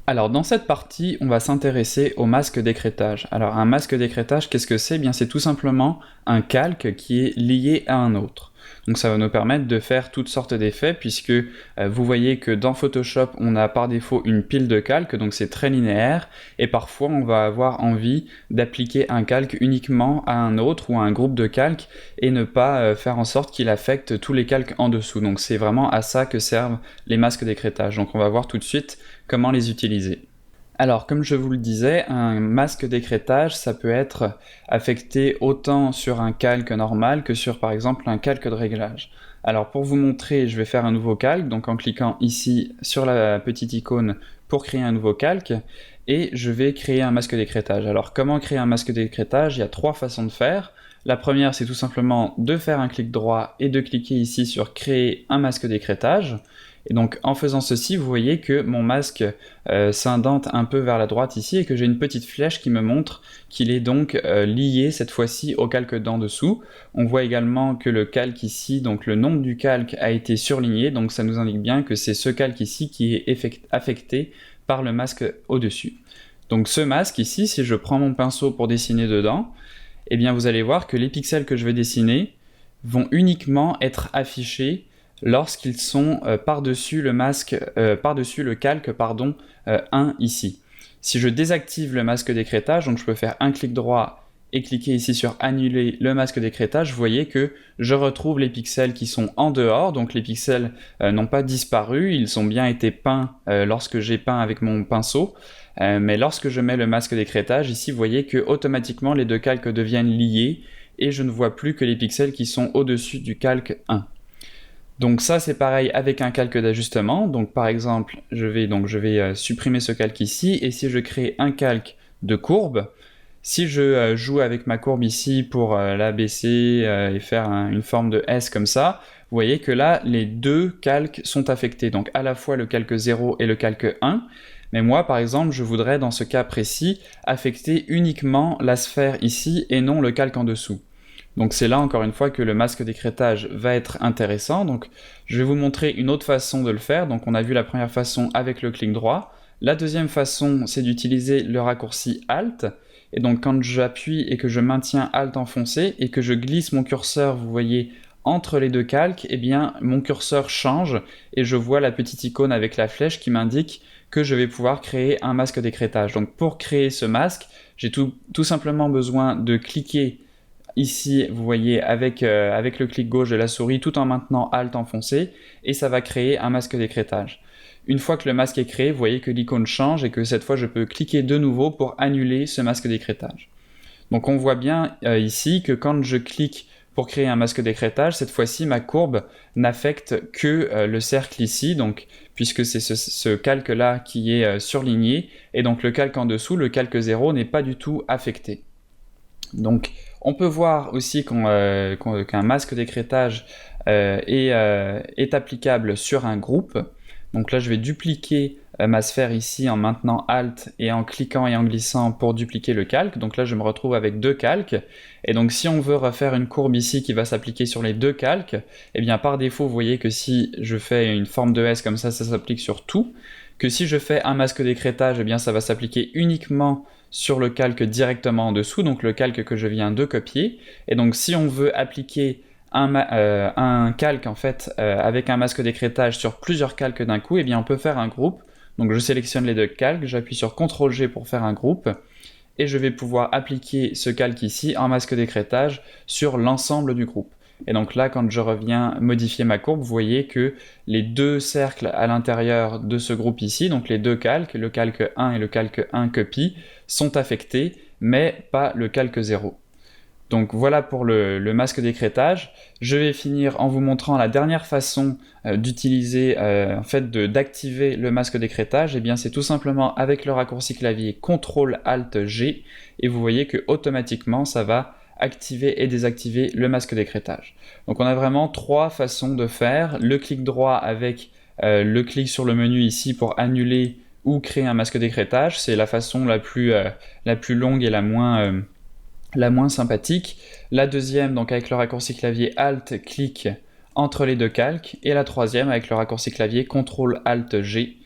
Alors dans cette partie, on va s'intéresser au masque d'écrêtage. Alors un masque d'écrêtage, qu'est-ce que c'est? Eh bien c'est tout simplement un calque qui est lié à un autre. Donc ça va nous permettre de faire toutes sortes d'effets puisque vous voyez que dans Photoshop, on a par défaut une pile de calques, donc c'est très linéaire, et parfois on va avoir envie d'appliquer un calque uniquement à un autre ou à un groupe de calques et ne pas faire en sorte qu'il affecte tous les calques en dessous. Donc c'est vraiment à ça que servent les masques d'écrêtage. Donc on va voir tout de suite comment les utiliser. Alors, comme je vous le disais, un masque d'écrêtage, ça peut être affecté autant sur un calque normal que sur, par exemple, un calque de réglage. Alors, pour vous montrer, je vais faire un nouveau calque, donc en cliquant ici sur la petite icône pour créer un nouveau calque, et je vais créer un masque d'écrêtage. Alors, comment créer un masque d'écrêtage? Il y a 3 façons de faire. La première, c'est tout simplement de faire un clic droit et de cliquer ici sur « Créer un masque d'écrêtage ». Et donc en faisant ceci, vous voyez que mon masque s'indente un peu vers la droite ici et que j'ai une petite flèche qui me montre qu'il est donc lié cette fois-ci au calque d'en dessous. On voit également que le calque ici, donc le nom du calque a été surligné, donc ça nous indique bien que c'est ce calque ici qui est affecté par le masque au-dessus. Donc ce masque ici, si je prends mon pinceau pour dessiner dedans, eh bien vous allez voir que les pixels que je vais dessiner vont uniquement être affichés lorsqu'ils sont par-dessus le calque 1 ici. Si je désactive le masque d'écrêtage, donc je peux faire un clic droit et cliquer ici sur annuler le masque d'écrêtage, vous voyez que je retrouve les pixels qui sont en dehors, donc les pixels n'ont pas disparu, ils ont bien été peints lorsque j'ai peint avec mon pinceau, mais lorsque je mets le masque d'écrêtage, ici vous voyez que automatiquement les deux calques deviennent liés et je ne vois plus que les pixels qui sont au-dessus du calque 1. Donc ça c'est pareil avec un calque d'ajustement, donc par exemple je vais supprimer ce calque ici, et si je crée un calque de courbe, si je joue avec ma courbe ici pour l'abaisser et faire une forme de S comme ça, vous voyez que là les deux calques sont affectés, donc à la fois le calque 0 et le calque 1, mais moi par exemple je voudrais dans ce cas précis affecter uniquement la sphère ici et non le calque en dessous. Donc c'est là encore une fois que le masque d'écrêtage va être intéressant. Donc je vais vous montrer une autre façon de le faire. Donc on a vu la première façon avec le clic droit. La deuxième façon, c'est d'utiliser le raccourci Alt. Et donc quand j'appuie et que je maintiens Alt enfoncé et que je glisse mon curseur, vous voyez, entre les deux calques, eh bien mon curseur change et je vois la petite icône avec la flèche qui m'indique que je vais pouvoir créer un masque d'écrêtage. Donc pour créer ce masque, j'ai tout simplement besoin de cliquer ici, vous voyez, avec le clic gauche de la souris, tout en maintenant Alt enfoncé, et ça va créer un masque d'écrêtage. Une fois que le masque est créé, vous voyez que l'icône change et que cette fois je peux cliquer de nouveau pour annuler ce masque d'écrêtage. Donc on voit bien ici que quand je clique pour créer un masque d'écrêtage, cette fois-ci ma courbe n'affecte que le cercle ici, donc, puisque c'est ce calque-là qui est surligné, et donc le calque en dessous, le calque 0, n'est pas du tout affecté. Donc on peut voir aussi qu'un masque d'écrêtage est applicable sur un groupe. Donc là je vais dupliquer ma sphère ici en maintenant Alt et en cliquant et en glissant pour dupliquer le calque. Donc là je me retrouve avec deux calques. Et donc si on veut refaire une courbe ici qui va s'appliquer sur les deux calques, eh bien par défaut vous voyez que si je fais une forme de S comme ça s'applique sur tout. Que si je fais un masque d'écrêtage, eh bien ça va s'appliquer uniquement sur le calque directement en dessous, donc le calque que je viens de copier. Et donc si on veut appliquer un calque en fait avec un masque d'écrêtage sur plusieurs calques d'un coup, eh bien on peut faire un groupe. Donc je sélectionne les deux calques, j'appuie sur CTRL-G pour faire un groupe, et je vais pouvoir appliquer ce calque ici en masque d'écrêtage sur l'ensemble du groupe. Et donc là, quand je reviens modifier ma courbe, vous voyez que les deux cercles à l'intérieur de ce groupe ici, donc les deux calques, le calque 1 et le calque 1 copie, sont affectés, mais pas le calque 0. Donc voilà pour le masque d'écrêtage. Je vais finir en vous montrant la dernière façon d'utiliser, en fait d'activer le masque d'écrêtage. Et bien c'est tout simplement avec le raccourci clavier CTRL-ALT-G, et vous voyez que automatiquement ça va activer et désactiver le masque d'écrêtage. Donc on a vraiment 3 façons de faire. Le clic droit avec le clic sur le menu ici pour annuler ou créer un masque d'écrêtage, c'est la façon la plus longue et la moins sympathique. La deuxième, donc avec le raccourci clavier Alt, clic entre les deux calques. Et la troisième avec le raccourci clavier CTRL-ALT-G,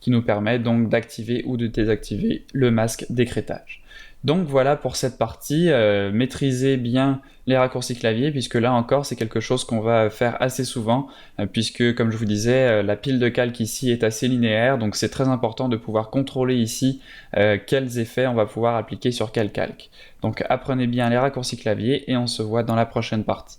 qui nous permet donc d'activer ou de désactiver le masque d'écrêtage. Donc voilà pour cette partie, maîtrisez bien les raccourcis clavier, puisque là encore c'est quelque chose qu'on va faire assez souvent, puisque comme je vous disais, la pile de calque ici est assez linéaire, donc c'est très important de pouvoir contrôler ici quels effets on va pouvoir appliquer sur quel calque. Donc apprenez bien les raccourcis clavier et on se voit dans la prochaine partie.